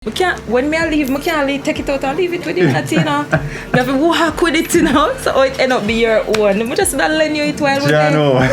When I leave, I can't take it out and leave it with you, you know. I have to walk with it, you know, so it end up be your own. I just not lend you it while we're there.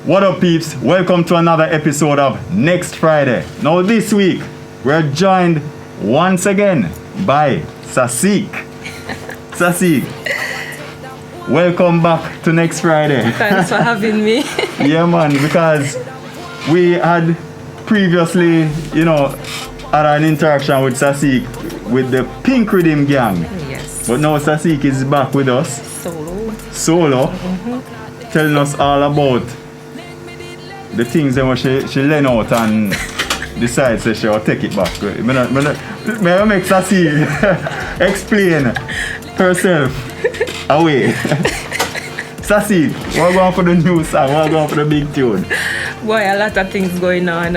What up, peeps? Welcome to another episode of Next Frideh. Now this week, we're joined once again by Sasique. Sasique, welcome back to Next Frideh. Thanks for having me. Yeah, man, because we had previously, had an interaction with Sasique with the Pink Rhythm gang. Yes. But now Sasique is back with us. Solo. Mm-hmm. Telling us all about the things that she learn out and decides that she'll take it back. May I make Sasique explain herself away. Sasique, we're going for the new song, we're going for the big tune. Boy, a lot of things going on.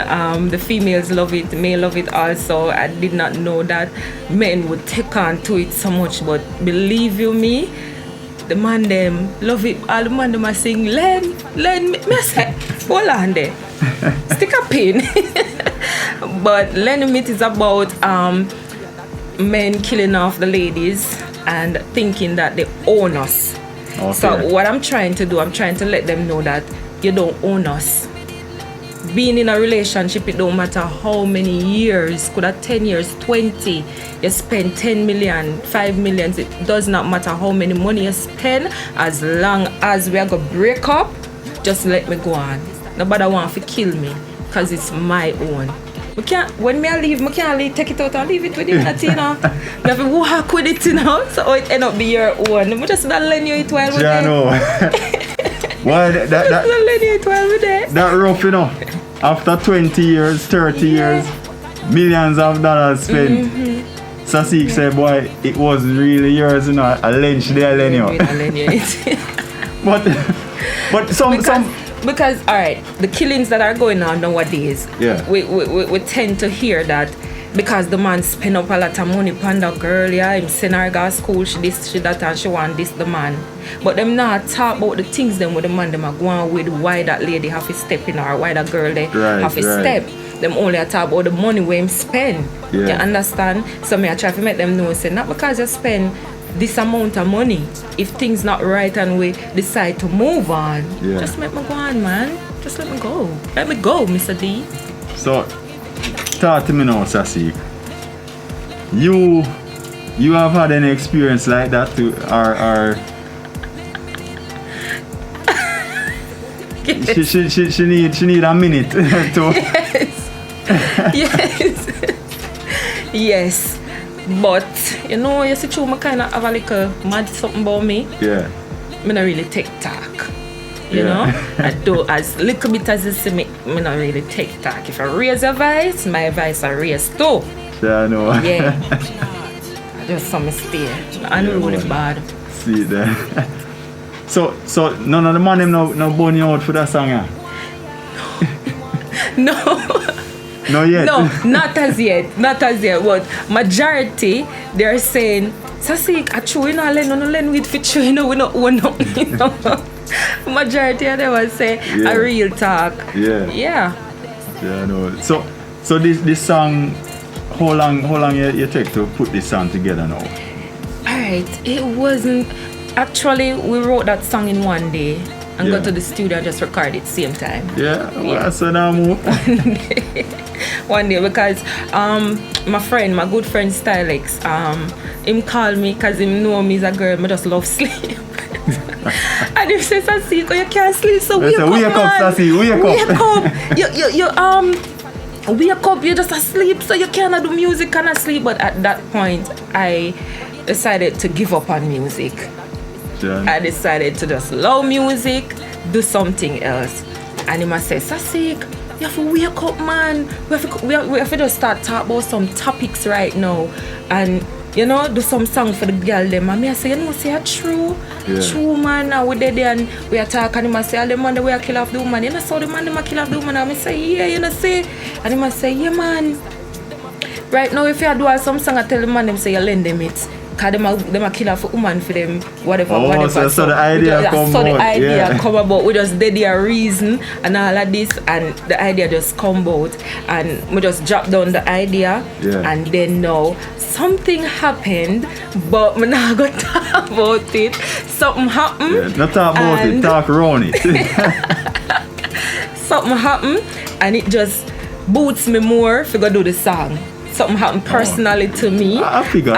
The females love it, men love it also. I did not know that men would take on to it so much, but believe you me, the man them love it. All the man them are saying, Len, me say, hold on there. Stick a pin. But Len Meet is about men killing off the ladies and thinking that they own us. Okay. So what I'm trying to do, I'm trying to let them know that you don't own us. Being in a relationship, it don't matter how many years, could have 10 years, 20, you spend 10 million, 5 million, it does not matter how many money you spend, as long as we are going to break up, just let me go on. Nobody want to kill me, because it's my own. When I leave, I can't take it out and leave it with you, you know. I have to walk with it, you know, so it end up be your own. I just not lend you it while we're there. Why that rough, you know, after 20 years, 30 years, millions of dollars spent. Mm-hmm. Sasique said, boy, it was really yours, you know, I lend you it. but because all right, the killings that are going on nowadays, yeah, we tend to hear that because the man spend up a lot of money on the girl, yeah, him send her to school, she this, she that, and she want this the man. But them not talk about the things them with the man them are going with, why that lady have to step in or why that girl they have to step. Them only talk about the money we him spend. Yeah. You understand? So me I try to make them know, say not because you spend this amount of money, if things not right and we decide to move on, just let me go on, man. Just let me go. Let me go, Mr. D. So talk to me now, Sasique. You have had any experience like that to or yes. she need a minute to yes. But you see true, I kinda have a little mad something about me. Yeah. Me not really take talk. You know? I do as little bit as you see me not really take talk. If I raise a voice, my voice I raise too. Yeah, I know. Yeah. I just some stay. And really bad. See there. So none of the man them no burn you out for that song, yeah? No. Not yet. No, not as yet. Not as yet. But majority they're saying, Sasique, I true, no lend with for we not own nothing. Majority of them will say a real talk. Yeah. Yeah, I know. So this song, how long you take to put this song together now? Alright, it wasn't actually we wrote that song in one day and go to the studio and just record it same time. Yeah. So now move. One day because my good friend Stylex, him call me because him know me as a girl, I just love sleep. And he says, Sasique, you can't sleep, so wake up, Sasique, wake up. You wake up, you're just asleep, so you cannot do music, cannot sleep. But at that point, I decided to give up on music. Yeah. I decided to just love music, do something else. And he must say, Sasique, you have to wake up, man. We have to just start talking about some topics right now. And you know, do some song for the girl them. And me I say, you know, say true man, now we there and we are talking, and I say, all the man that we are kill off the woman. You know, so the man them a kill off the woman. And I say, yeah, you know, say. And him I say, yeah man. Right now if you do all some song, I tell the man them say you lend them it. Cause them a kill off a woman for them, whatever. So the idea come about. We just did their reason and all of this, and the idea just come about, and we just drop down the idea, and then now something happened, but we're not gonna talk about it. Something happened. Yeah, not talk about it, talk around it. Something happened, and it just boots me more if we go do the song. Something happened personally to me. I figured.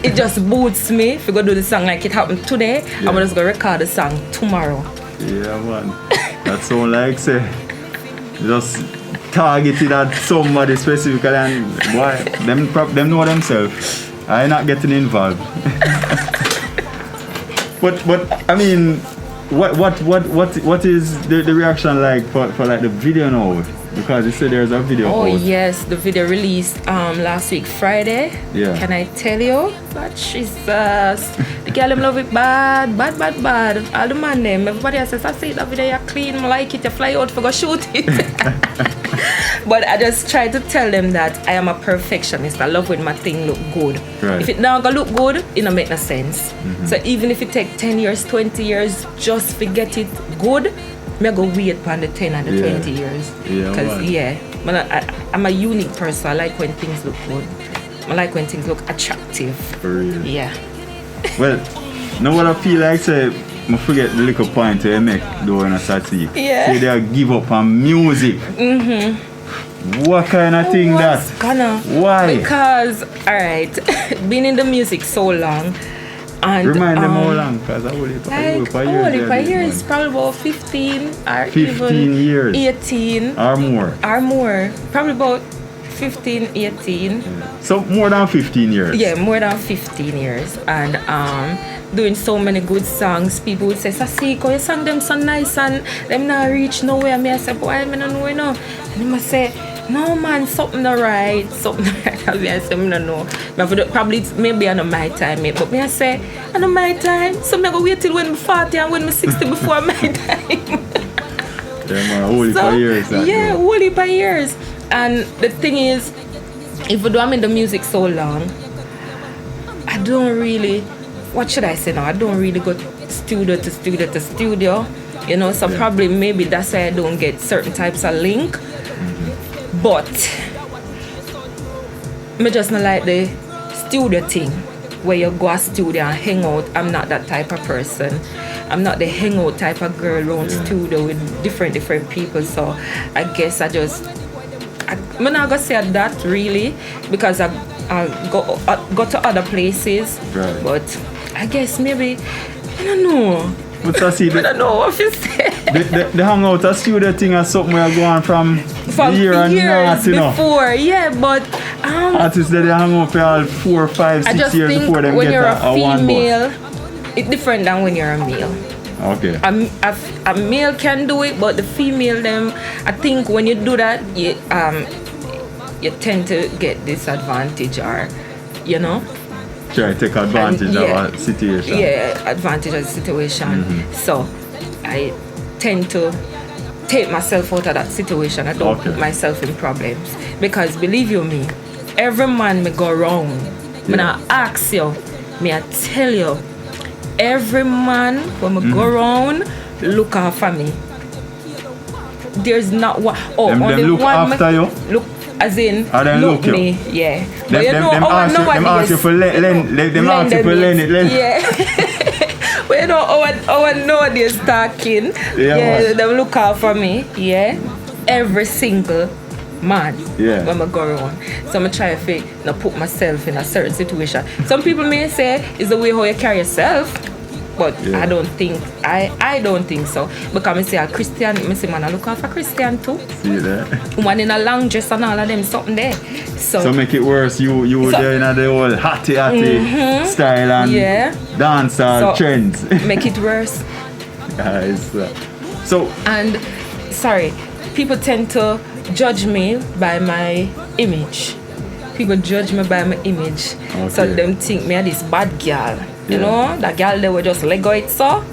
It just boosts me if we go do the song like it happened today. I'm just gonna record the song tomorrow. Yeah man. That sound like say just targeted at somebody specifically, and why them know themselves. I not getting involved. but I mean, what is the reaction like for like the video now? Because you said there's a video. Oh yes, the video released last week Friday. Yeah. Can I tell you? But Jesus, the girl them love it bad. All the man them, everybody else says, I see that video, you clean, I like it, you fly out for go shoot it. But I just try to tell them that I am a perfectionist. I love when my thing look good. Right. If it not gonna look good, it don't make no sense. So even if it take 10 years, 20 years, just forget it good. Me go wait for the 10 and the 20 years. Because I'm a unique person. I like when things look good. I like when things look attractive. For real. Yeah. Well, now what I feel like say, I forget the little point I make during a Sasique. Yeah. Say they give up on music. What kind of thing that? Why? Because, alright, been in the music so long. And, remind them how long, because I only for years. Probably about 15 or 15 even years. 18 or more. Probably about 15, 18. So more than 15 years. Yeah, more than 15 years. And doing so many good songs. People would say, Sasique, you sang them so nice and them not reach nowhere. Me I say, boy, I don't know enough. And they must say, no man, something not right. Something not right. I say, I don't know. Probably maybe on my time, but me I say, on my time. So I go wait till when I'm 40 and when I'm 60 before my time. Holy for years. Holy for years. And the thing is, even though I'm in the music so long, I don't really, what should I say now? I don't really go studio to studio. You know, so probably maybe that's why I don't get certain types of link. But I just not like the studio thing where you go to studio and hang out. I'm not that type of person. I'm not the hangout type of girl around studio with different people. So I guess I'm not gonna say that really, because I go to other places. Right. But I guess maybe, I don't know. But I see I don't know what you say. The hangout a studio thing is something we are going from years before, but artists that they hang out for all 4, 5, 6 years before them when get you're a female, one it's different than when you're a male. Okay. A male can do it, but the female them, I think when you do that, you tend to get disadvantage, or you know. Try to take advantage of a situation. Yeah, advantage of the situation. So I tend to take myself out of that situation. I don't put myself in problems. Because believe you me, every man may go wrong. When I ask you, may I tell you, every man when I go around, look out for me. There's not one. Them look one after you? Look, as in, look me. Yeah. But you know, them ask you for lend it. Yeah. But you know, our nowadays talking. Yeah, they look out for me. Yeah. Every single man. Yeah. When I go around. So I'm trying to put myself in a certain situation. Some people may say it's the way how you carry yourself. But I don't think so. Because I say a Christian, I say man I look out for Christian too. See that? One in a long dress and all of them something there. So make it worse, you were there in the whole hatty style and dancehall trends. Make it worse. Guys. So and sorry, people tend to judge me by my image. people judge me by my image. Okay. So them think me a this bad girl. You know, that girl they were just Lego it so.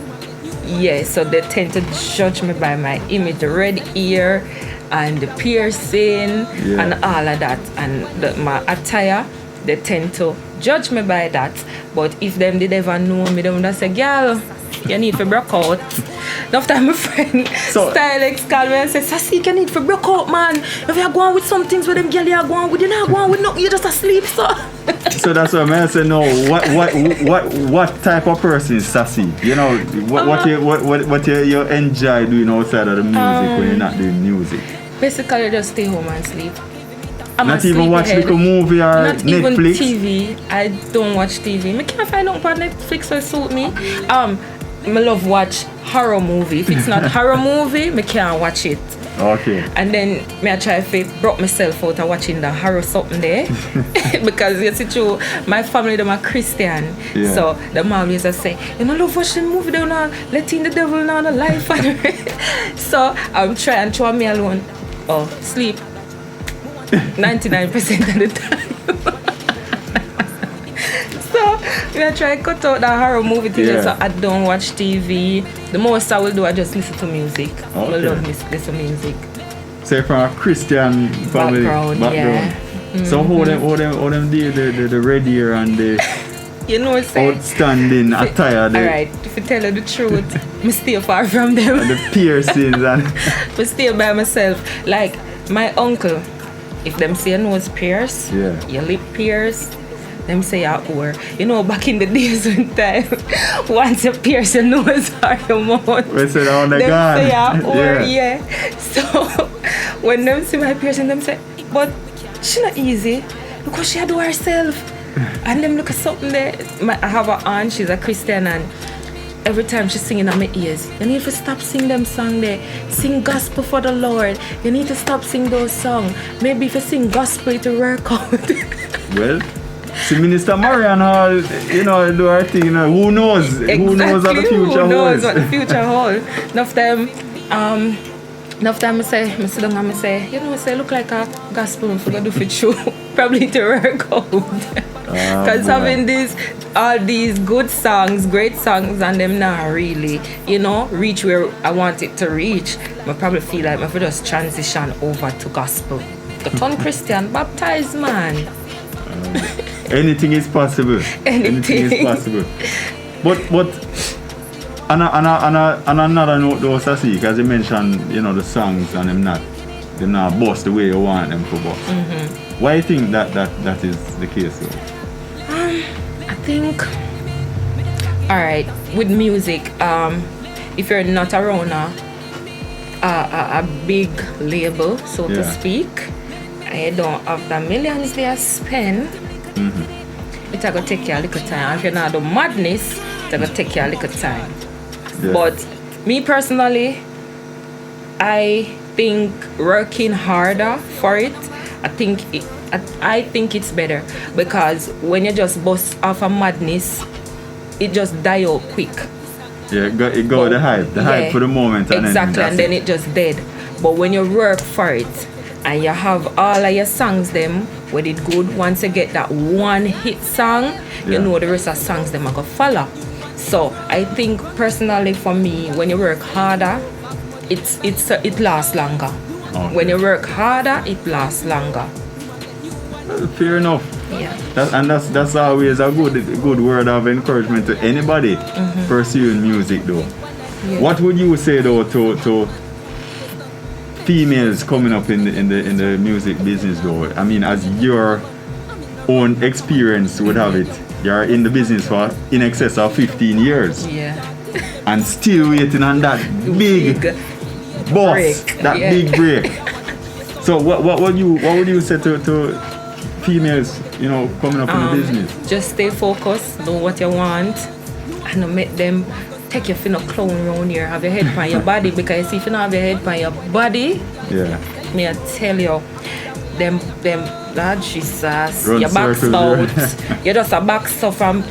Yeah, so they tend to judge me by my image, the red ear and the piercing and all of that. And my attire, they tend to judge me by that. But if them did ever know me, they would say, girl, you need to break out. After my friend Stylex called me and said, Sasique, you need to break out, man. If you're going with some things with them girl, you're going with, you're not going with nothing, you're just asleep, so. So that's what I say. No, what type of person is Sasique? You know, what you enjoy doing outside of the music when you're not doing music? Basically, just stay home and sleep. I'm not even watch like a movie or not Netflix. Even TV. I don't watch TV. I can't find out on Netflix that suit me. I love watch horror movie. If it's not horror movie, I can't watch it. Okay. And then I try to broke myself out of watching the horror something there. Because you see true, my family them are Christian. Yeah. So the mom used to say, you know, love watching movie, they not letting the devil know the life. So I'm trying to me alone. Oh, sleep. 99% of the time. So we are trying to cut out the horror movie thing, so I don't watch TV. The most I will do, I just listen to music. I love listen to music. Say from a Christian family background. Yeah. Mm-hmm. So how them do the red ear and the you know what I'm outstanding attire. Alright, if you tell you the truth, I stay far from them. And the piercings and I stay by myself. Like my uncle, if them say your nose pierce, your lip pierce, them say you're poor. You know, back in the days when time, once you pierce your nose or your mouth, we said, oh my God. Them say you're poor, So when them see my piercing, them say, but she not easy because she do herself. And them look at something there. I have an aunt, she's a Christian, and every time she's singing at my ears, you need to stop singing them songs there. Sing gospel for the Lord. You need to stop singing those songs. Maybe if you sing gospel, it will work out. Well, see Minister Marian Hall, you know, do her thing, you know, who knows? Exactly, who knows what the future holds? Who knows what the future holds? Enough time I sit down and I say, you know, I look like a gospel I'm going to do for you. Probably to work out. Because having all these good songs, great songs, and them not really, you know, reach where I want it to reach, I probably feel like I could just transition over to gospel. To turn Christian, baptized man. Anything is possible. Anything is possible. But on another note though, Sasique, as you mentioned, you know, the songs and them not bust the way you want them to bust. Mm-hmm. Why do you think that is the case though? I think, alright, with music, if you're not around a big label, so to speak, I don't have the millions they spend, it's going to take you a little time. If you're not doing madness, it's going to take you a little time. Yeah. But me personally, I think working harder for it, I think it's better, because when you just bust off a madness, it just die out quick. Yeah, it go the hype for the moment. Exactly, and then it just dead. But when you work for it, and you have all of your songs them when it good, once you get that one hit song, you know the rest of songs them are gonna follow. So I think personally for me, when you work harder, it lasts longer. Okay. When you work harder, it lasts longer. Fair enough. Yeah. That's always a good word of encouragement to anybody pursuing music though. Yeah. What would you say though to females coming up in the music business though? I mean, as your own experience would have it, you're in the business for in excess of 15 years. Yeah. And still waiting on that big boss, break. That big break. So what would you say to females, you know, coming up in the business? Just stay focused, know what you want, and don't make them take you for no clown around here. Have your head on your body, because if you don't have your head on your body, me I tell you, them Lord Jesus, your back's out. You just a back stuff from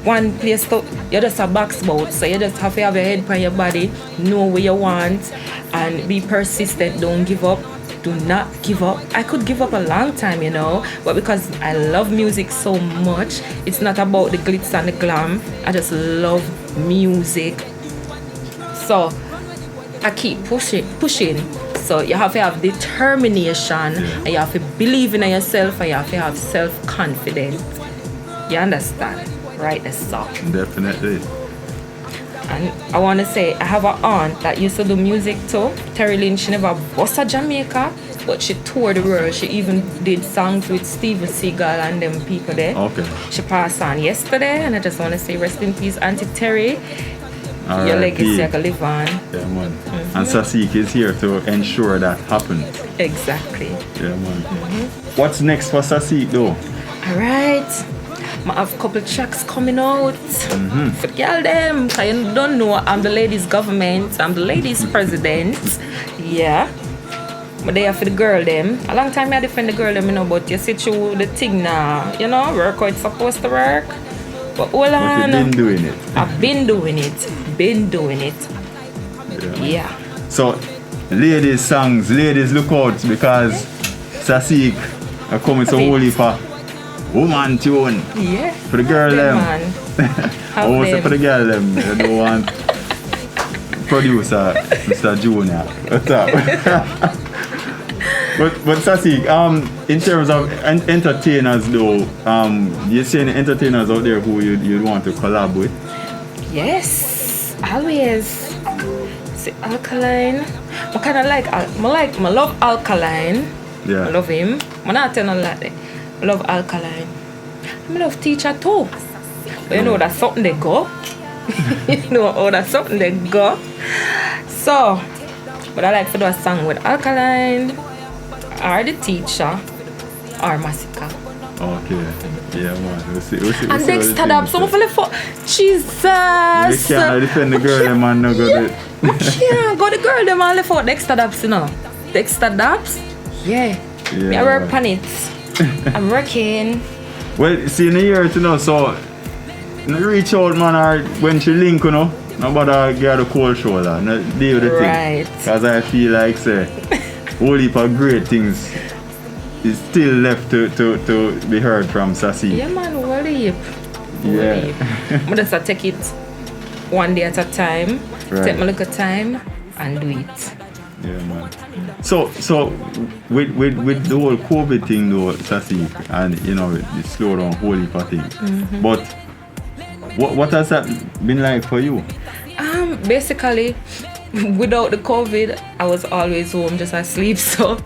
one place to you just a back spout. So you just have to have your head on your body, know what you want, and be persistent, don't give up. do not give up. I could give up a long time, you know, but because I love music so much, it's not about the glitz and the glam. I just love music. So I keep pushing. So you have to have determination, and you have to believe in yourself, and you have to have self-confidence. You understand? Right, the song. Definitely. And I want to say, I have an aunt that used to do music too. Terry Lynn, she never bust a Jamaica, but she toured the world. She even did songs with Steven Seagal and them people there. Okay. She passed on yesterday, and I just want to say rest in peace, Auntie Terry. All Your right, legacy I can live on. Yeah, man. And Sasique is here to ensure that happens. Exactly. Yeah, man. What's next for Sasique though? All right. I have a couple tracks coming out. For girl them. Cause you don't know, I'm the ladies' government. I'm the ladies' president. Yeah. But they are for the girl them. A long time I defend the girl them, you know, but you see through the thing now. You know, work how it's supposed to work. But hold on. But you've been doing it. I've been doing it. Yeah. So, ladies songs, ladies look out, because Sasique are coming so holy for woman tune. Yeah. For the girl them. Also for the girl them. You don't want producer Mr. Junior. What's up? But Sasique, in terms of entertainers though, you're saying entertainers out there who you'd want to collab with? Yes, always. See, Alkaline. I kind of I love Alkaline. Yeah. I love him. I'm not telling you that. I love Alkaline. I love Teacher too. But you know that's something they go. That's something they go. So, but I like to do a song with Alkaline, or the Teacher, or Massacre. Okay. Yeah, man. We'll see. And Next Frideh, so for Jesus. You can't defend the girl, them man. No good. I can't go the girl, them all left out Next Frideh, you know. Next Frideh? Yeah. Me I work on it. I'm working. Well, see, in a year, you know, so reach out, man, or when she link, you know, nobody get a cold shoulder. No, deal with the thing. Right. Because I feel like, say, whole heap of great things is still left to be heard from Sasique. Yeah, man, what heap. Yeah. I'm just take it one day at a time. Right. Take my little time and do it. Yeah, man. So with the whole COVID thing though, Sasique, and you know, the slow down whole heap of things. But what has that been like for you? Basically, without the COVID, I was always home just asleep. So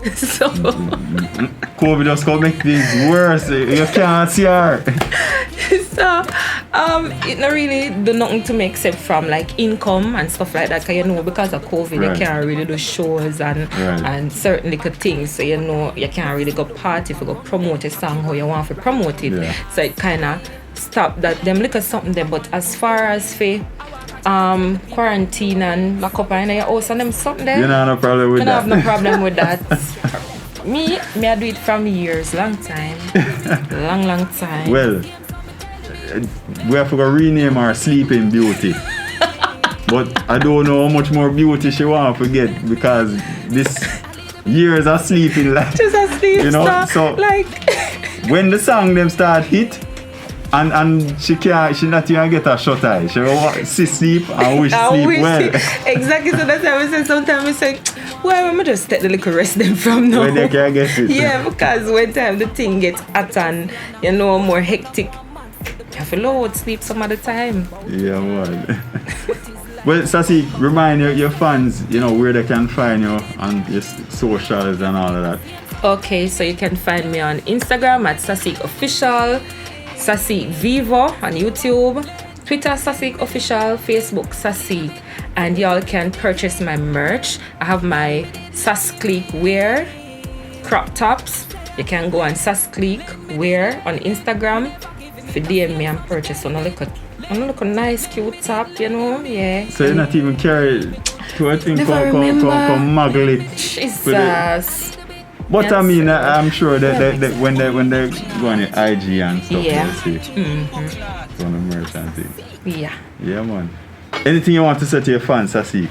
COVID just gonna make things worse. You can't see her. So it not really do nothing to me except from like income and stuff like that. Cause you know, because of COVID, Right. you can't really do shows and certain little things. So you know, you can't really go party if you go promote a song how you want to promote it. Yeah. So it kind of stopped that. Them look at something there. But as far as for quarantine and lock up in your house and them something there, You don't have no problem with I that. don't have no problem with that. Me, I do it from years, long time. long time. Well, we have to go rename her Sleeping Beauty. But I don't know how much more beauty she want to get, because this years of sleeping, like, Just asleep, you know, so like when the song them start hit, and she not even get a shut eye. She will sleep and wish sleep well. Exactly, so that's why we say sometimes we say, well, I'm just take the little rest them from now. When they can get it. Yeah, because when time the thing gets hot and you know more hectic, you have to load sleep some of the time. Yeah, man. Well, Sasique, remind your fans, you know, where they can find you on your socials and all of that. Okay, so you can find me on Instagram at Sasique Official, Sasique Vivo on YouTube, Twitter Sasique Official, Facebook Sasique, and y'all can purchase my merch. I have my Sasique wear crop tops. You can go on Sasique wear on Instagram. For DM me and purchase on a little nice cute top, you know, yeah. So you're not even carry to a thing Never called remember. muggle it. Jesus. But Yes. I mean, I'm sure that when they go on the IG and stuff, Yeah. they'll see on the merch and things. Yeah. Yeah, man. Anything you want to say to your fans, Sasique?